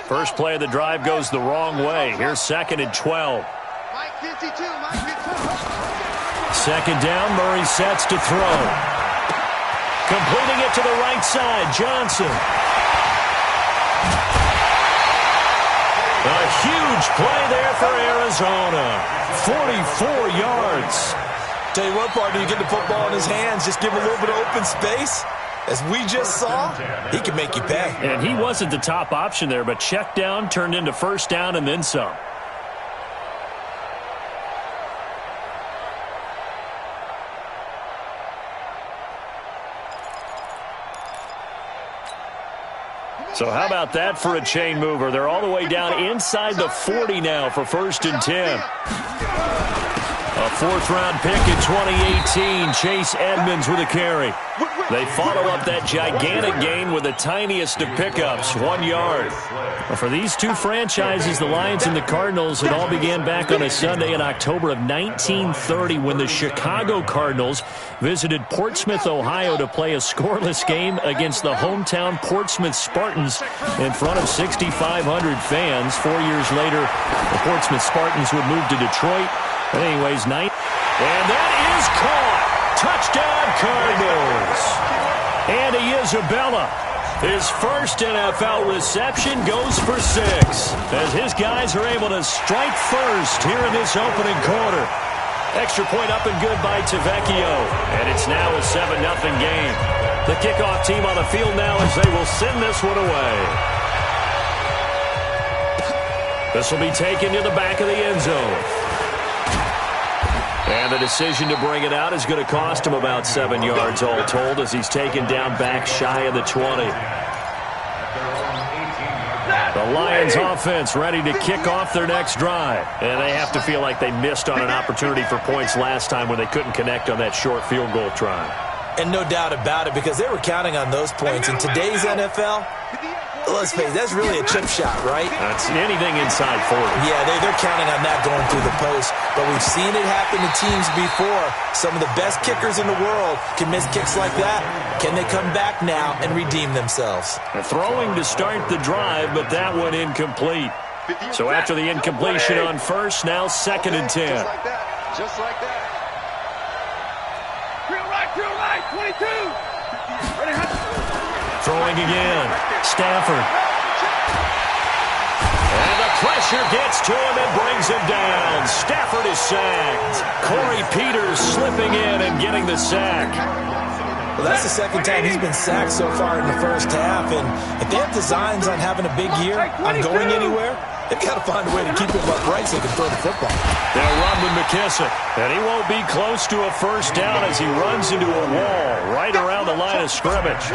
First play of the drive goes the wrong way. Here's 2nd and 12. Second down, Murray sets to throw. Completing it to the right side, Johnson. A huge play there for Arizona. 44 yards. Tell you what, partner, you get the football in his hands, just give him a little bit of open space. As we just saw, he can make you pay. And he wasn't the top option there, but check down turned into first down and then some. So how about that for a chain mover? They're all the way down inside the 40 now for 1st and 10. A 4th-round pick in 2018, Chase Edmonds with a carry. They follow up that gigantic gain with the tiniest of pickups, 1 yard. Well, for these two franchises, the Lions and the Cardinals, it all began back on a Sunday in October of 1930 when the Chicago Cardinals visited Portsmouth, Ohio to play a scoreless game against the hometown Portsmouth Spartans in front of 6,500 fans. 4 years later, the Portsmouth Spartans would move to Detroit. But anyways, and that is caught. Touchdown, Cardinals. Andy Isabella, his first NFL reception, goes for 6 as his guys are able to strike first here in this opening quarter. Extra point up and good by Tavecchio, and it's now a 7-0 game. The kickoff team on the field now as they will send this one away. This will be taken to the back of the end zone. And the decision to bring it out is going to cost him about 7 yards all told as he's taken down back shy of the 20. The Lions offense ready to kick off their next drive. And they have to feel like they missed on an opportunity for points last time when they couldn't connect on that short field goal try. And no doubt about it, because they were counting on those points. In today's NFL, let's face it, that's really a chip shot, right? That's anything inside 40. Yeah, they're counting on that going through the post. But we've seen it happen to teams before. Some of the best kickers in the world can miss kicks like that. Can they come back now and redeem themselves? They're throwing to start the drive, but that one incomplete. So after the incompletion on first, now 2nd and 10. Just like that. Drill right, 22. Throwing again. Stafford. And the pressure gets to him and brings him down. Stafford is sacked. Corey Peters slipping in and getting the sack. Well, that's the second time he's been sacked so far in the first half. And if they have designs on having a big year, on going anywhere, they've got to find a way to keep him upright so they can throw the football. They'll run with McKissick. And he won't be close to a first down as he runs into a wall right around the line of scrimmage.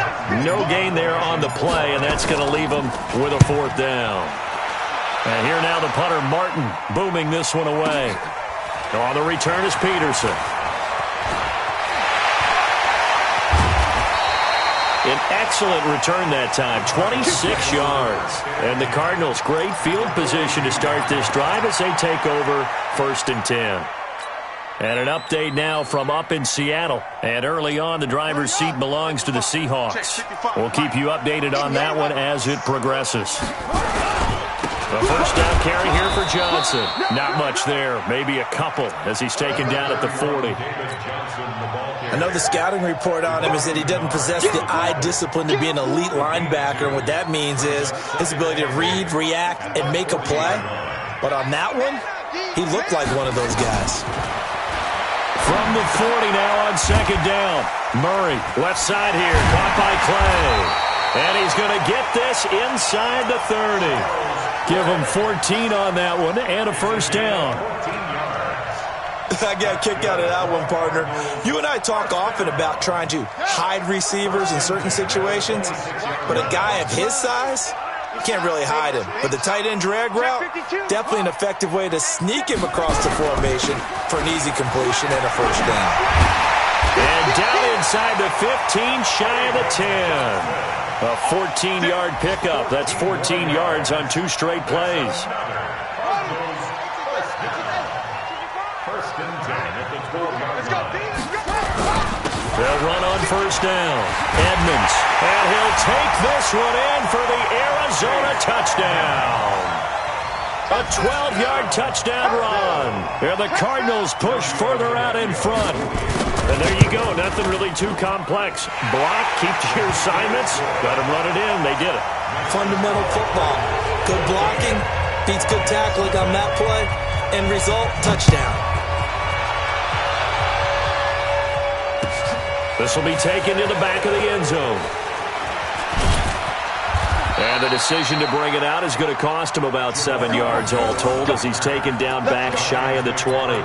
No gain there on the play, and that's going to leave him with a 4th down. And here now the punter, Martin, booming this one away. On the return is Peterson. An excellent return that time, 26 yards. And the Cardinals, great field position to start this drive as they take over 1st and 10. And an update now from up in Seattle. And early on, the driver's seat belongs to the Seahawks. We'll keep you updated on that one as it progresses. A first down carry here for Johnson. Not much there, maybe a couple as he's taken down at the 40. I know the scouting report on him is that he doesn't possess the eye discipline to be an elite linebacker, and what that means is his ability to read, react, and make a play. But on that one, he looked like one of those guys. From the 40 now on 2nd down. Murray, left side here, caught by Clay. And he's going to get this inside the 30. Give him 14 on that one and a first down. I got a kick out of that one, partner. You and I talk often about trying to hide receivers in certain situations, but a guy of his size, you can't really hide him. But the tight end drag route, definitely an effective way to sneak him across the formation for an easy completion and a first down. And down inside the 15, shy of the 10. A 14-yard pickup. That's 14 yards on 2 straight plays. They'll run on first down. Edmonds And he'll take this one in for the Arizona touchdown. A 12-yard touchdown run. And the Cardinals push further out in front. And there you go. Nothing really too complex. Block, keep to your assignments. Let them run it in. They did it. Fundamental football. Good blocking. Beats good tackling on that play. End result, touchdown. This will be taken to the back of the end zone. And the decision to bring it out is going to cost him about 7 yards all told as he's taken down back shy of the 20.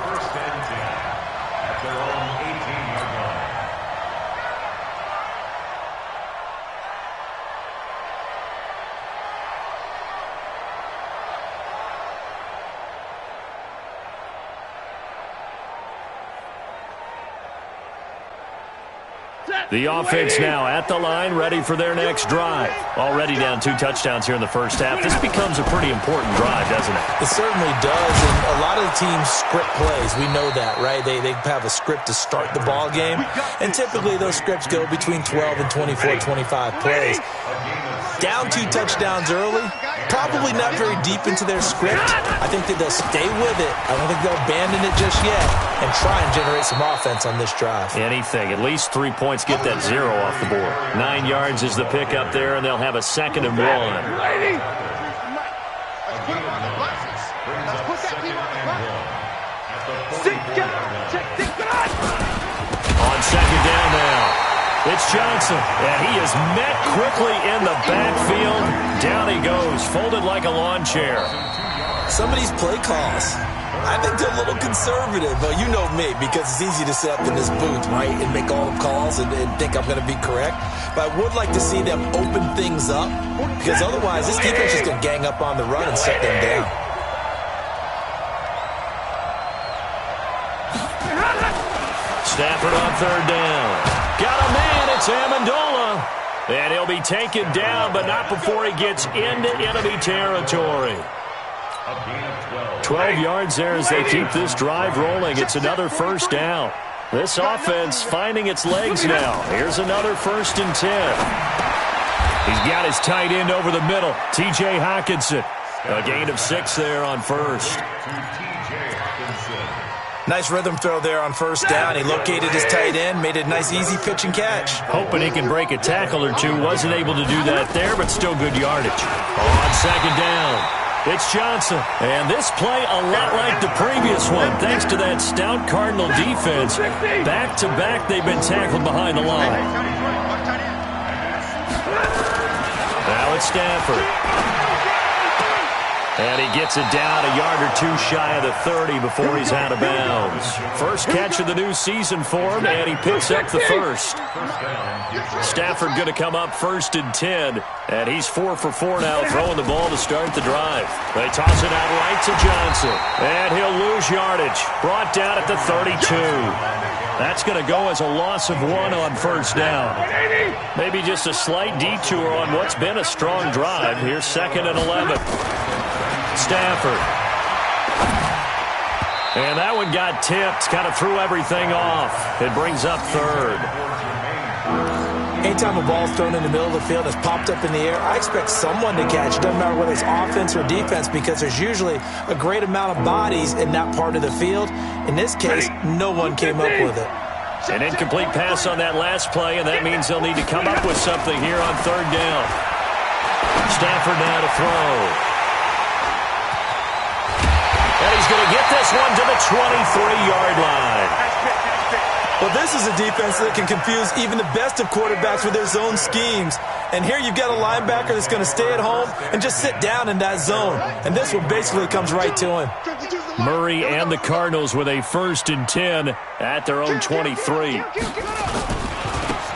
The offense now at the line, ready for their next drive. Already down 2 touchdowns here in the first half. This becomes a pretty important drive, doesn't it? It certainly does, and a lot of the teams script plays. We know that, right? They have a script to start the ball game, and typically those scripts go between 12 and 24, 25 plays. Down 2 touchdowns early, probably not very deep into their script. I think that they'll stay with it. I don't think they'll abandon it just yet and try and generate some offense on this drive. Anything. At least 3 points. Get that 0 off the board. 9 yards is the pickup there, and they'll have a 2nd and 1. On 2nd down now. It's Johnson, and he is met quickly in the backfield. Down he goes, folded like a lawn chair. Some of these play calls, I think they're a little conservative. But you know me, because it's easy to sit up in this booth, right, and make all the calls and think I'm going to be correct. But I would like to see them open things up, because otherwise this defense is going to gang up on the run and shut them down. Stafford on 3rd down. Got a man, it's Amendola. And he'll be taken down, but not before he gets into enemy territory. 12 yards there as they keep this drive rolling. It's another 1st down. This offense finding its legs now. Here's another 1st and 10. He's got his tight end over the middle, T.J. Hockenson. A gain of 6 there on 1st. Nice rhythm throw there on 1st down. He located his tight end, made a nice easy pitch and catch. Hoping he can break a tackle or two. Wasn't able to do that there, but still good yardage. On 2nd down, it's Johnson. And this play a lot like the previous one, thanks to that stout Cardinal defense. Back-to-back, they've been tackled behind the line. Now it's Stafford. And he gets it down a yard or 2 shy of the 30 before he's out of bounds. First catch of the new season for him, and he picks up the 1st. Stafford going to come up 1st and 10, and he's 4 for 4 now, throwing the ball to start the drive. They toss it out right to Johnson, and he'll lose yardage. Brought down at the 32. That's going to go as a loss of 1 on 1st down. Maybe just a slight detour on what's been a strong drive. Here's 2nd and 11. Stafford. And that one got tipped, kind of threw everything off. It brings up 3rd. Anytime a ball's thrown in the middle of the field that's popped up in the air, I expect someone to catch. It doesn't matter whether it's offense or defense, because there's usually a great amount of bodies in that part of the field. In this case, no one came up with it. An incomplete pass on that last play, and that means they'll need to come up with something here on 3rd down. Stafford now to throw. And he's going to get this one to the 23-yard line. Well, this is a defense that can confuse even the best of quarterbacks with their zone schemes. And here you've got a linebacker that's going to stay at home and just sit down in that zone. And this one basically comes right to him. Murray and the Cardinals with a 1st and 10 at their own 23.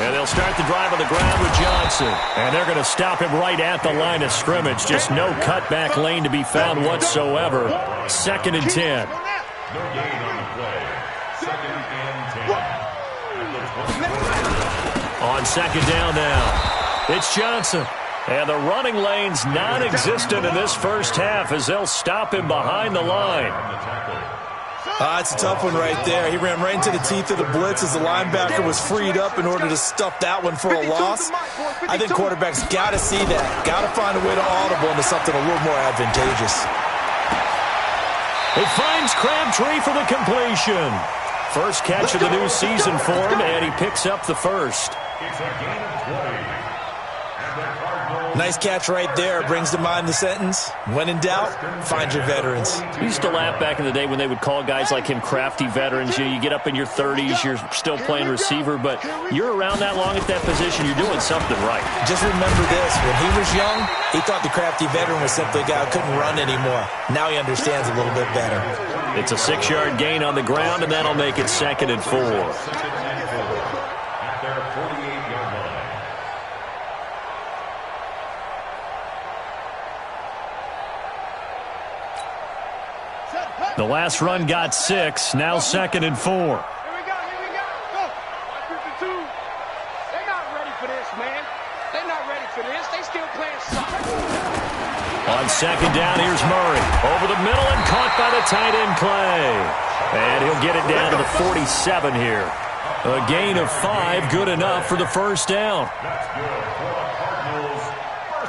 And they'll start the drive on the ground with Johnson. And they're going to stop him right at the line of scrimmage. Just no cutback lane to be found whatsoever. 2nd and 10. On 2nd down now, it's Johnson. And the running lane's non-existent in this first half as they'll stop him behind the line. It's a tough one right there. He ran right into the teeth of the blitz as the linebacker was freed up in order to stuff that one for a loss. I think quarterbacks got to see that. Got to find a way to audible into something a little more advantageous. He finds Crabtree for the completion. First catch of the new season for him, and he picks up the first. It's a gain of 20. Nice catch right there. Brings to mind the sentence, when in doubt, find your veterans. We used to laugh back in the day when they would call guys like him crafty veterans. You get up in your 30s, you're still playing receiver, but you're around that long at that position, you're doing something right. Just remember this. When he was young, he thought the crafty veteran was simply a guy who couldn't run anymore. Now he understands a little bit better. It's a 6-yard gain on the ground, and that'll make it 2nd and 4. The last run got 6, now 2nd and 4. Here we go. Go. 52. They're not ready for this, man. They're not ready for this. They still playing soccer. On 2nd down, here's Murray. Over the middle and caught by the tight end Clay. And he'll get it down to the 47 here. A gain of 5, good enough for the first down. That's good.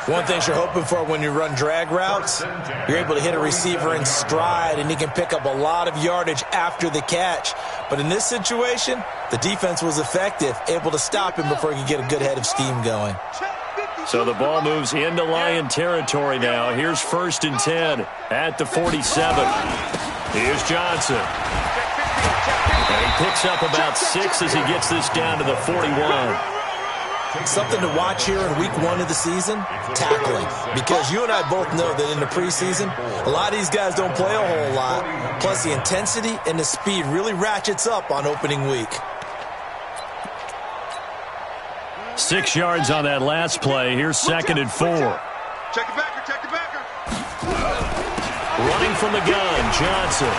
One thing you're hoping for when you run drag routes, you're able to hit a receiver in stride, and he can pick up a lot of yardage after the catch. But in this situation, the defense was effective, able to stop him before he could get a good head of steam going. So the ball moves into Lion territory now. Here's 1st and 10 at the 47. Here's Johnson. And he picks up about 6 as he gets this down to the 41. Something to watch here in week 1 of the season, tackling. Because you and I both know that in the preseason, a lot of these guys don't play a whole lot. Plus, the intensity and the speed really ratchets up on opening week. 6 yards on that last play. Here's 2nd and 4. Check the backer. Check the backer. Running from the gun, Johnson.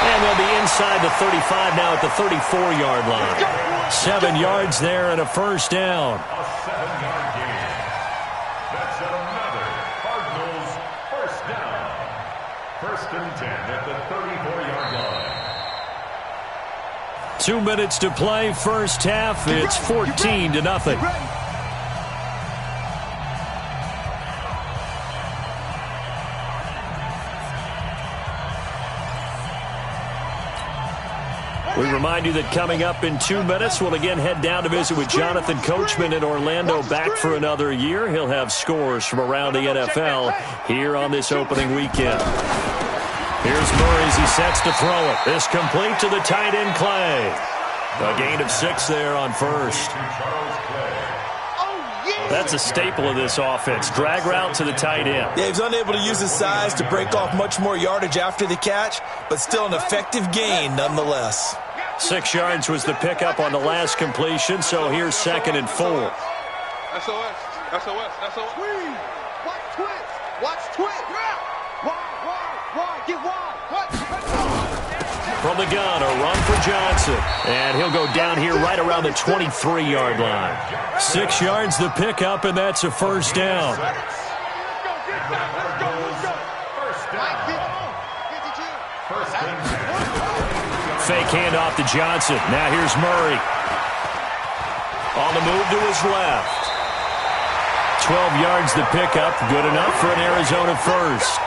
And they'll be inside the 35 now at the 34-yard line. 7 yards there and a first down. A 7-yard gain. That's another Cardinals first down. 1st and 10 at the 34-yard line. 2 minutes to play, first half. It's 14-0. We remind you that coming up in 2 minutes, we'll again head down to visit with Jonathan Coachman in Orlando, back for another year. He'll have scores from around the NFL here on this opening weekend. Here's Murray as he sets to throw it. This complete to the tight end Clay. A gain of 6 there on first. That's a staple of this offense. Drag route to the tight end. Yeah, he was unable to use his size to break off much more yardage after the catch, but still an effective gain nonetheless. 6 yards was the pickup on the last completion, so here's 2nd and 4. SOS. Watch twist. Wide. Get wide. From the gun, a run for Johnson. And he'll go down here right around the 23-yard line. 6 yards the pickup, and that's a first down. Fake handoff to Johnson. Now here's Murray. On the move to his left. 12 yards the pickup. Good enough for an Arizona first.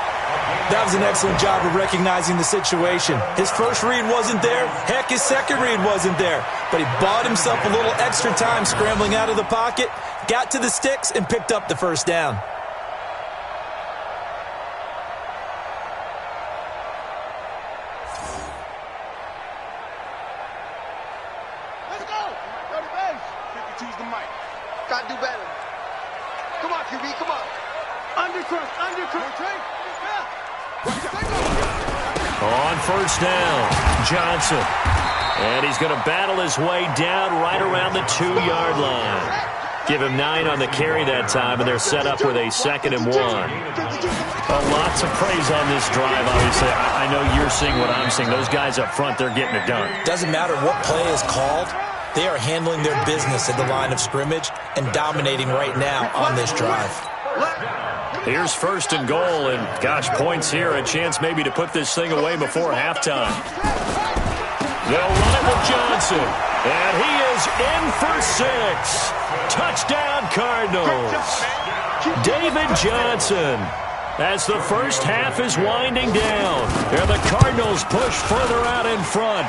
That was an excellent job of recognizing the situation. His first read wasn't there. Heck, his second read wasn't there. But he bought himself a little extra time scrambling out of the pocket, got to the sticks, and picked up the first down. Let's go. Go to base. 52's the mic. Got to do better. Come on, QB. Come on. Undercross. On first down, Johnson. And he's going to battle his way down right around the 2-yard line. Give him 9 on the carry that time, and they're set up with a 2nd and 1. Lots of praise on this drive, obviously. I know you're seeing what I'm seeing. Those guys up front, they're getting it done. Doesn't matter what play is called. They are handling their business at the line of scrimmage and dominating right now on this drive. Here's first and goal, and gosh, points here, a chance maybe to put this thing away before halftime. They'll run it with Johnson, and he is in for 6. Touchdown, Cardinals. David Johnson, as the first half is winding down, and the Cardinals push further out in front.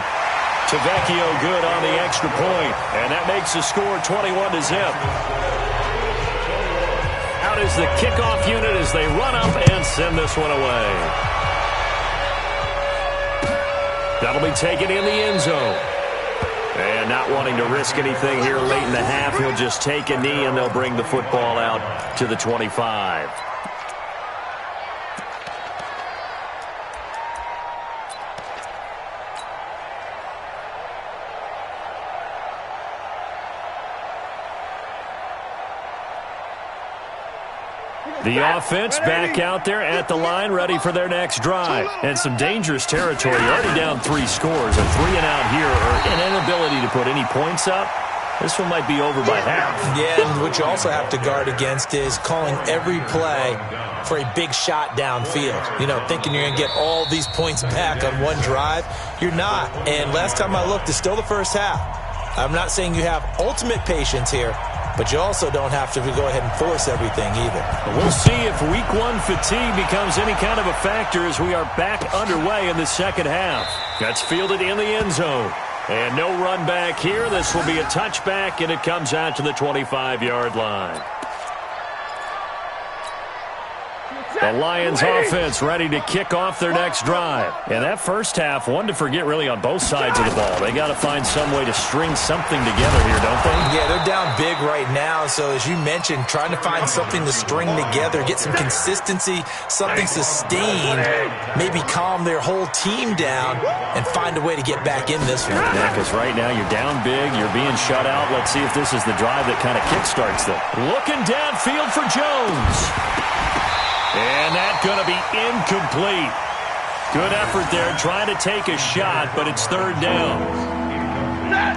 Tavecchio good on the extra point, and that makes the score 21-0. Out is the kickoff unit as they run up and send this one away. That'll be taken in the end zone. And not wanting to risk anything here late in the half, he'll just take a knee and they'll bring the football out to the 25. The offense back out there at the line, ready for their next drive. And some dangerous territory. Already down 3 scores. A 3 and out here, or an inability to put any points up. This one might be over by half. Yeah, and what you also have to guard against is calling every play for a big shot downfield. You know, thinking you're going to get all these points back on one drive. You're not. And last time I looked, it's still the first half. I'm not saying you have ultimate patience here, but you also don't have to go ahead and force everything either. We'll see if week 1 fatigue becomes any kind of a factor as we are back underway in the second half. That's fielded in the end zone. And no run back here. This will be a touchback, and it comes out to the 25-yard line. The Lions offense ready to kick off their next drive. And that first half, one to forget really on both sides of the ball. They got to find some way to string something together here, don't they? Yeah, they're down big right now. So as you mentioned, trying to find something to string together, get some consistency, something sustained, maybe calm their whole team down and find a way to get back in this one. Yeah, because right now you're down big, you're being shut out. Let's see if this is the drive that kind of kickstarts them. Looking downfield for Jones. And that's going to be incomplete. Good effort there, trying to take a shot, but it's third down.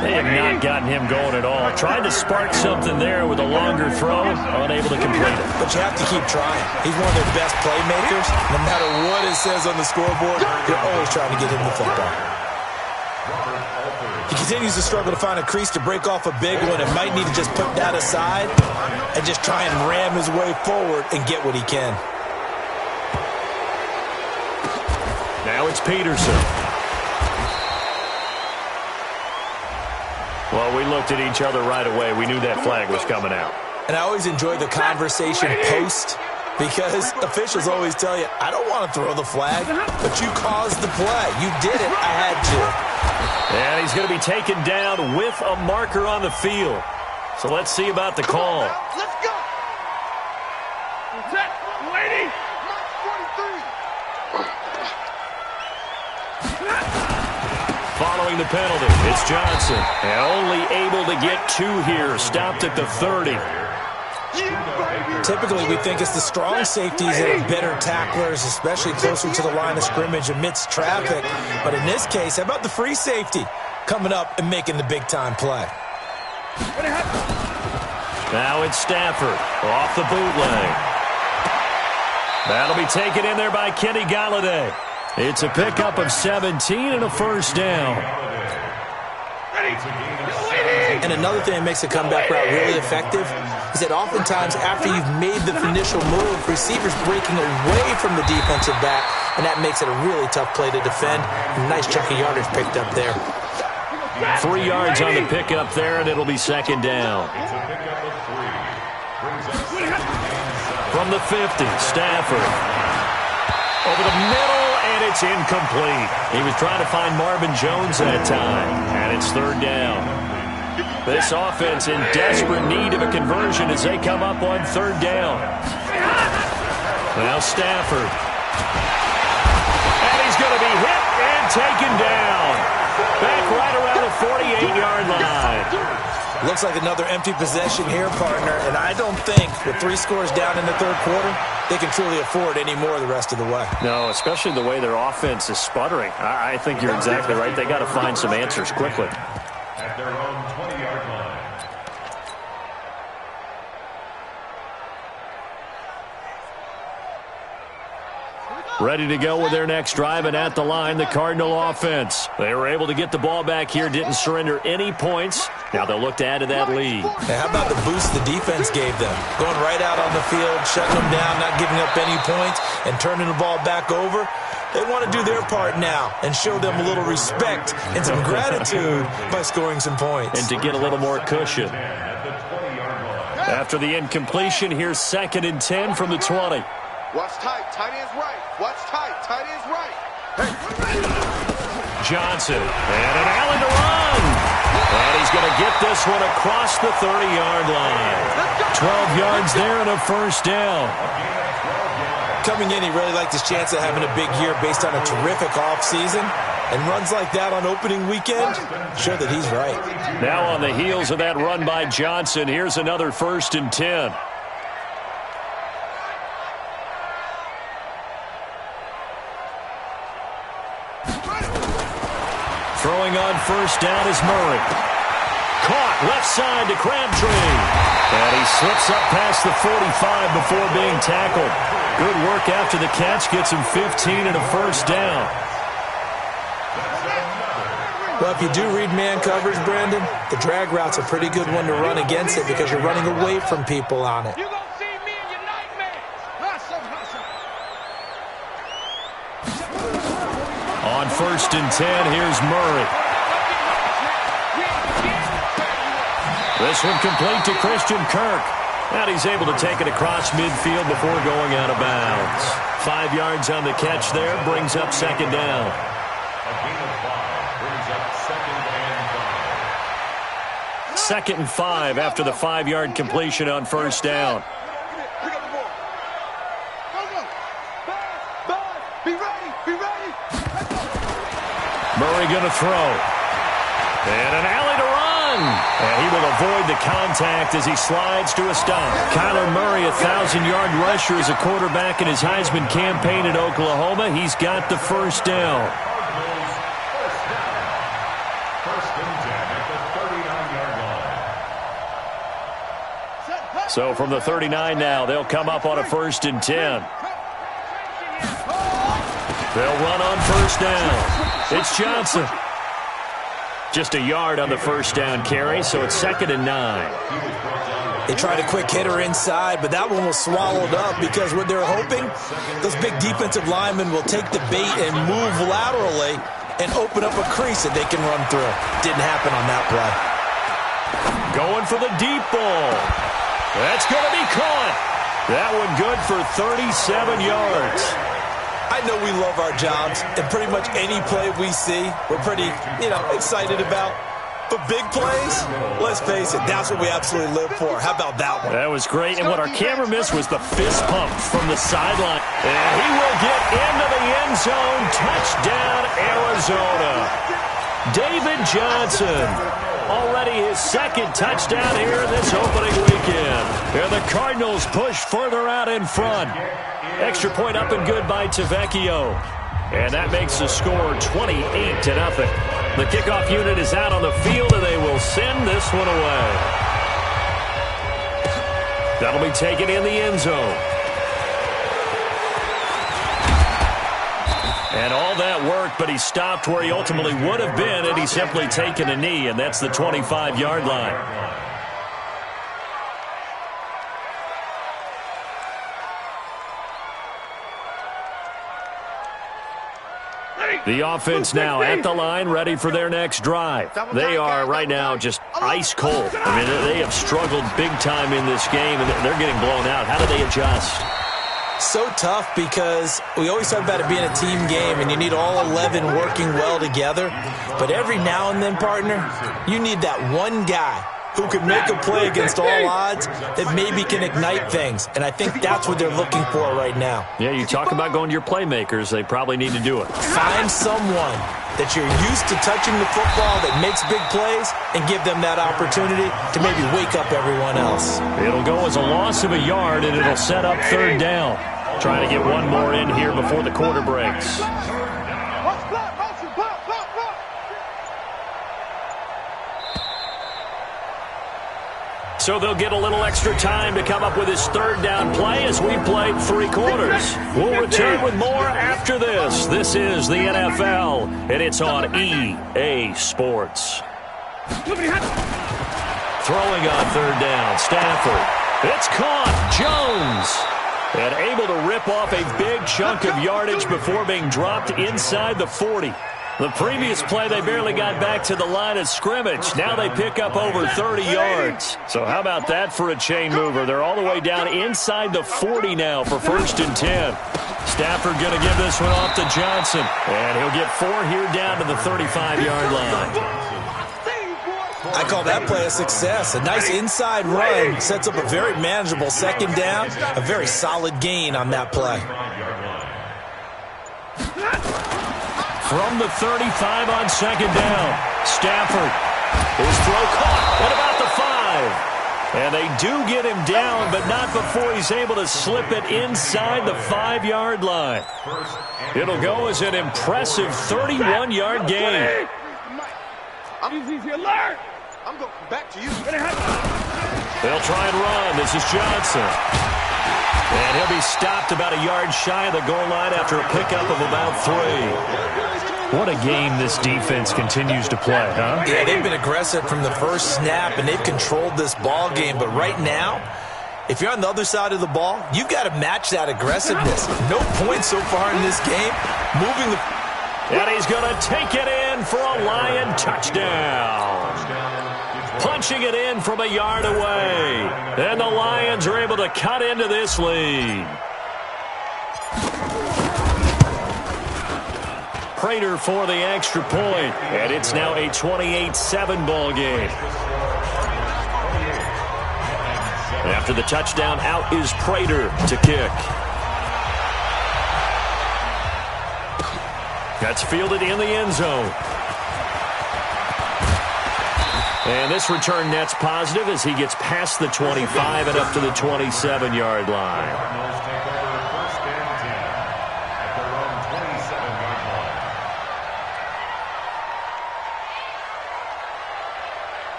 They have not gotten him going at all. Tried to spark something there with a longer throw, unable to complete it. But you have to keep trying. He's one of their best playmakers. No matter what it says on the scoreboard, you're always trying to get him the football. He continues to struggle to find a crease to break off a big one and might need to just put that aside and just try and ram his way forward and get what he can. Now it's Peterson. Well, we looked at each other right away. We knew that flag was coming out. And I always enjoy the conversation post because officials always tell you, I don't want to throw the flag, but you caused the play. You did it. I had to. And he's going to be taken down with a marker on the field. So let's see about the call. Let's go. That's it, lady. Following the penalty, it's Johnson. And only able to get 2 here. Stopped at the 30. Typically, we think it's the strong safeties that are better tacklers, especially closer to the line of scrimmage amidst traffic. But in this case, how about the free safety coming up and making the big-time play? Now it's Stafford off the bootleg. That'll be taken in there by Kenny Galladay. It's a pickup of 17 and a first down. And another thing that makes the comeback route really effective is that oftentimes after you've made the initial move, receivers breaking away from the defensive back, and that makes it a really tough play to defend. Nice chunk of yardage picked up there. 3 yards on the pickup there, and it'll be second down. From the 50, Stafford. Over the middle, and it's incomplete. He was trying to find Marvin Jones that time, and it's third down. This offense in desperate need of a conversion as they come up on third down. Now Stafford. And he's going to be hit and taken down. Back right around the 48-yard line. Looks like another empty possession here, partner, and I don't think with 3 scores down in the third quarter, they can truly afford any more the rest of the way. No, especially the way their offense is sputtering. I think you're exactly right. They got to find some answers quickly. At their own 20-yard line. Ready to go with their next drive, and at the line, the Cardinal offense. They were able to get the ball back here, didn't surrender any points. Now they'll look to add to that lead. Hey, how about the boost the defense gave them? Going right out on the field, shutting them down, not giving up any points, and turning the ball back over. They want to do their part now and show them a little respect and some gratitude by scoring some points. And to get a little more cushion. After the incompletion, here's 2nd and 10 from the 20. Watch tight. Tight end's right. Watch tight. Tight end's right. Johnson. And an alley to run. And he's going to get this one across the 30-yard line. 12 yards there and a first down. Coming in, he really liked his chance of having a big year based on a terrific offseason. And runs like that on opening weekend show that he's right. Now on the heels of that run by Johnson, here's another 1st and 10. Throwing on first down is Murray. Caught left side to Crabtree. And he slips up past the 45 before being tackled. Good work after the catch. Gets him 15 and a first down. Well, if you do read man coverage, Brandon, the drag route's a pretty good one to run against it because you're running away from people on it. You're going to see me in your nightmares. On 1st and 10, here's Murray. This one complete to Christian Kirk. And he's able to take it across midfield before going out of bounds. 5 yards on the catch there, brings up 2nd down. A gain of 5 brings up 2nd and 5. 2nd and 5 after the 5-yard completion on first down. Pick up the ball. Go. Be ready. Be ready. Murray going to throw. And an alley to run. And he will avoid the contact as he slides to a stop. Kyler Murray, 1,000-yard rusher as a quarterback in his Heisman campaign at Oklahoma. He's got the first down. First and 10 at the 39-yard line. So from the 39 now, they'll come up on a 1st and 10. They'll run on first down. It's Johnson. Just a yard on the first down carry, so it's 2nd and 9. They tried a quick hitter inside, but that one was swallowed up because what they're hoping, those big defensive linemen will take the bait and move laterally and open up a crease that they can run through. Didn't happen on that play. Going for the deep ball. That's going to be caught. That one good for 37 yards. I know we love our jobs, and pretty much any play we see, we're pretty, excited about. But big plays, let's face it, that's what we absolutely live for. How about that one? That was great, and what our camera missed was the fist pump from the sideline. And he will get into the end zone. Touchdown, Arizona. David Johnson. Already his 2nd touchdown here this opening weekend. And the Cardinals push further out in front. Extra point up and good by Tavecchio. And that makes the score 28-0. The kickoff unit is out on the field, and they will send this one away. That'll be taken in the end zone. And all that work, but he stopped where he ultimately would have been had he simply taken a knee, and that's the 25-yard line. The offense now at the line, ready for their next drive. They are right now just ice cold. I mean, they have struggled big time in this game, and they're getting blown out. How do they adjust? So tough because we always talk about it being a team game, and you need all 11 working well together. But every now and then, partner, you need that one guy who can make a play against all odds that maybe can ignite things. And I think that's what they're looking for right now. Yeah, you talk about going to your playmakers. They probably need to do it. Find someone that you're used to touching the football that makes big plays and give them that opportunity to maybe wake up everyone else. It'll go as a loss of a yard, and it'll set up 3rd down. Trying to get one more in here before the quarter breaks. So they'll get a little extra time to come up with his third down play as we played 3 quarters. We'll return with more after this. This is the NFL, and it's on EA Sports. Throwing on third down, Stafford. It's caught. Jones. And able to rip off a big chunk of yardage before being dropped inside the 40. The previous play, they barely got back to the line of scrimmage. Now they pick up over 30 yards. So how about that for a chain mover? They're all the way down inside the 40 now for 1st and 10. Stafford going to give this one off to Johnson. And he'll get 4 here down to the 35-yard line. I call that play a success. A nice inside run sets up a very manageable 2nd down. A very solid gain on that play. From the 35 on 2nd down, Stafford. His throw caught at about the 5. And they do get him down, but not before he's able to slip it inside the 5-yard line. It'll go as an impressive 31-yard gain. I'm going back to you. They'll try and run. This is Johnson. And he'll be stopped about a yard shy of the goal line after a pickup of about 3. What a game this defense continues to play, huh? Yeah, they've been aggressive from the first snap, and they've controlled this ball game. But right now, if you're on the other side of the ball, you've got to match that aggressiveness. No points so far in this game. Moving the... And he's going to take it in for a Lion touchdown. Punching it in from a yard away. And the Lions are able to cut into this lead. Prater for the extra point. And it's now a 28-7 ball game. After the touchdown, out is Prater to kick. That's fielded in the end zone. And this return net's positive as he gets past the 25 and up to the 27-yard line.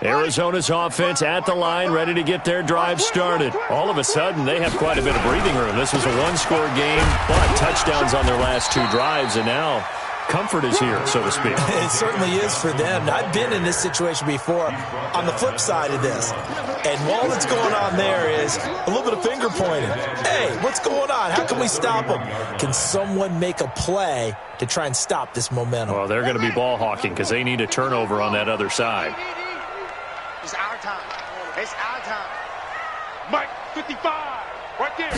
Arizona's offense at the line, ready to get their drive started. All of a sudden, they have quite a bit of breathing room. This was a one-score game, but touchdowns on their last 2 drives, and now comfort is here, so to speak. It certainly is for them. I've been in this situation before on the flip side of this. And all that's going on there is a little bit of finger pointing. Hey, what's going on? How can we stop them? Can someone make a play to try and stop this momentum? Well, they're going to be ball hawking because they need a turnover on that other side. It's our time. It's our time. Mike, 55. Right there.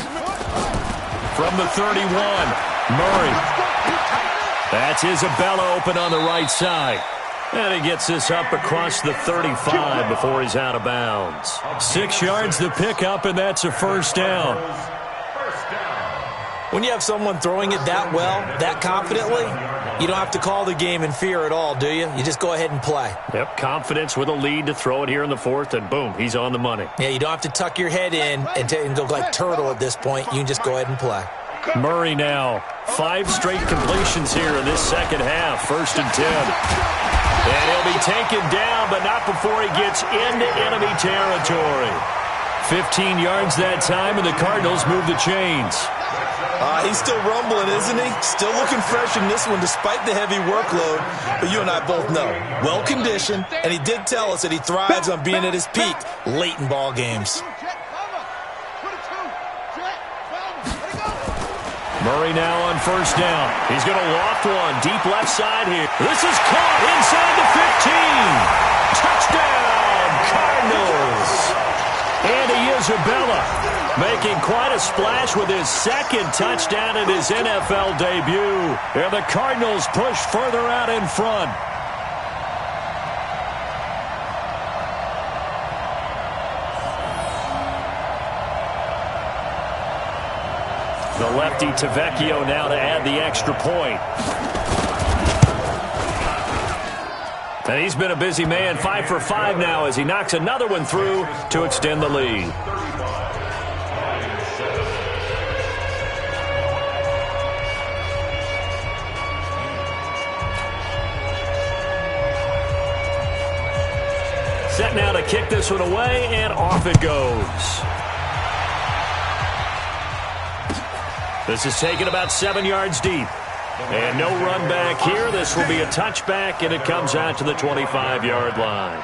From the 31, Murray. That's Isabella open on the right side. And he gets this up across the 35 before he's out of bounds. 6 yards to pick up, and that's a 1st down. When you have someone throwing it that well, that confidently, you don't have to call the game in fear at all, do you? You just go ahead and play. Yep, confidence with a lead to throw it here in the 4th, and boom, he's on the money. Yeah, you don't have to tuck your head in and go like turtle at this point. You can just go ahead and play. Murray now. 5 straight completions here in this second half. 1st and 10. And he'll be taken down, but not before he gets into enemy territory. 15 yards that time, and the Cardinals move the chains. He's still rumbling, isn't he? Still looking fresh in this one despite the heavy workload. But you and I both know, well-conditioned, and he did tell us that he thrives on being at his peak late in ball games. Murray now on 1st down. He's going to loft one deep left side here. This is caught inside the 15. Touchdown, Cardinals. Andy Isabella making quite a splash with his 2nd touchdown in his NFL debut. And the Cardinals push further out in front. The lefty Tavecchio now to add the extra point. And he's been a busy man, 5 for 5 now as he knocks another one through to extend the lead. Set now to kick this one away, and off it goes. This is taken about 7 yards deep. And no run back here. This will be a touchback, and it comes out to the 25-yard line.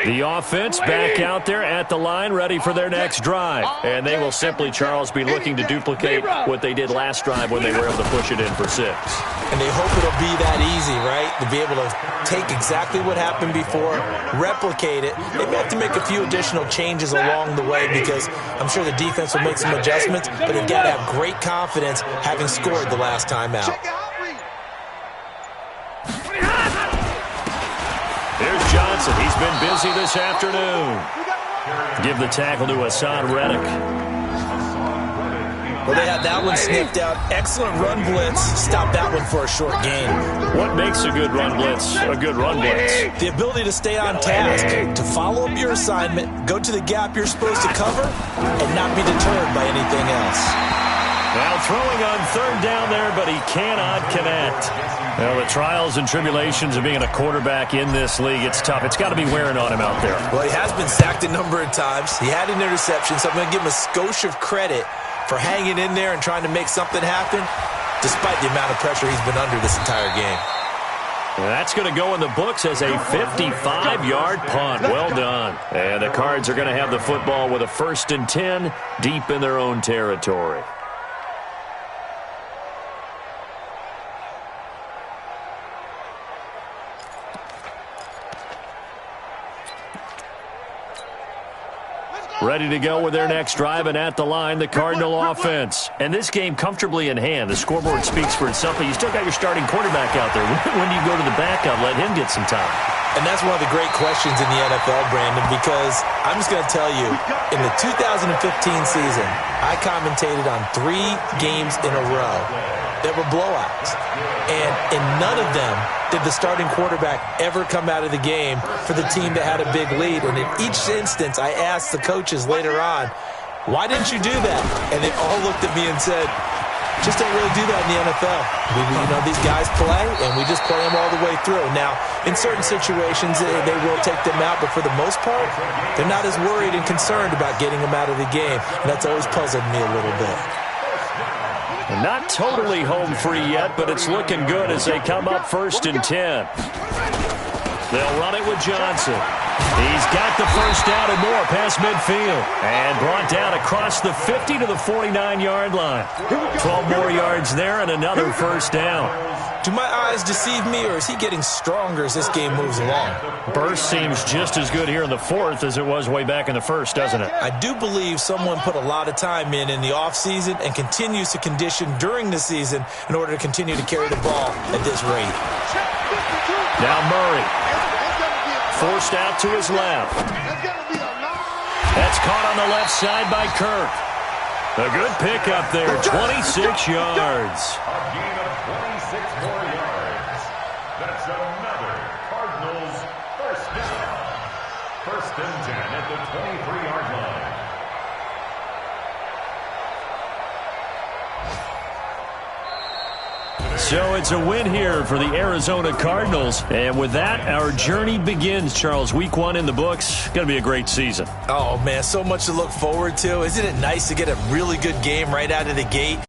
The offense back out there at the line, ready for their next drive. And they will simply, Charles, be looking to duplicate what they did last drive when they were able to push it in for 6. And they hope it'll be that easy, right? To be able to take exactly what happened before, replicate it. They may have to make a few additional changes along the way because I'm sure the defense will make some adjustments, but they've got to have great confidence having scored the last time out. Here's Johnson. He's been busy this afternoon. Give the tackle to Hassan Reddick. Well, they had that one sniffed out. Excellent run blitz. Stop that one for a short gain. What makes a good run blitz a good run blitz? The ability to stay on task, to follow up your assignment, go to the gap you're supposed to cover, and not be deterred by anything else. Now throwing on third down there, but he cannot connect. Well, the trials and tribulations of being a quarterback in this league, it's tough. It's got to be wearing on him out there. Well, he has been sacked a number of times. He had an interception, so I'm going to give him a skosh of credit for hanging in there and trying to make something happen, despite the amount of pressure he's been under this entire game. And that's going to go in the books as a 55-yard punt. Well done. And the Cards are going to have the football with a 1st and 10 deep in their own territory. Ready to go with their next drive, and at the line, the Cardinal offense. And this game comfortably in hand. The scoreboard speaks for itself, but you still got your starting quarterback out there. When do you go to the backup? Let him get some time. And that's one of the great questions in the NFL, Brandon, because I'm just going to tell you, in the 2015 season, I commentated on 3 games in a row that were blowouts. And in none of them did the starting quarterback ever come out of the game for the team that had a big lead. And in each instance, I asked the coaches later on, why didn't you do that? And they all looked at me and said, just don't really do that in the NFL. These guys play, and we just play them all the way through. Now, in certain situations, they will take them out, but for the most part, they're not as worried and concerned about getting them out of the game. And that's always puzzled me a little bit. Not totally home free yet, but it's looking good as they come up 1st and 10. They'll run it with Johnson. He's got the first down and more past midfield. And brought down across the 50 to the 49-yard line. 12 more yards there and another first down. Do my eyes deceive me, or is he getting stronger as this game moves along? Burst seems just as good here in the 4th as it was way back in the 1st, doesn't it? I do believe someone put a lot of time in the offseason and continues to condition during the season in order to continue to carry the ball at this rate. Now Murray. Forced out to his left. That's caught on the left side by Kirk. A good pickup there, 26 yards. A gain of 26 more yards. That's another Cardinals first down. 1st and 10 at the 23-yard line. So it's a win here for the Arizona Cardinals. And with that, our journey begins, Charles. Week 1 in the books. Going to be a great season. Oh, man, so much to look forward to. Isn't it nice to get a really good game right out of the gate?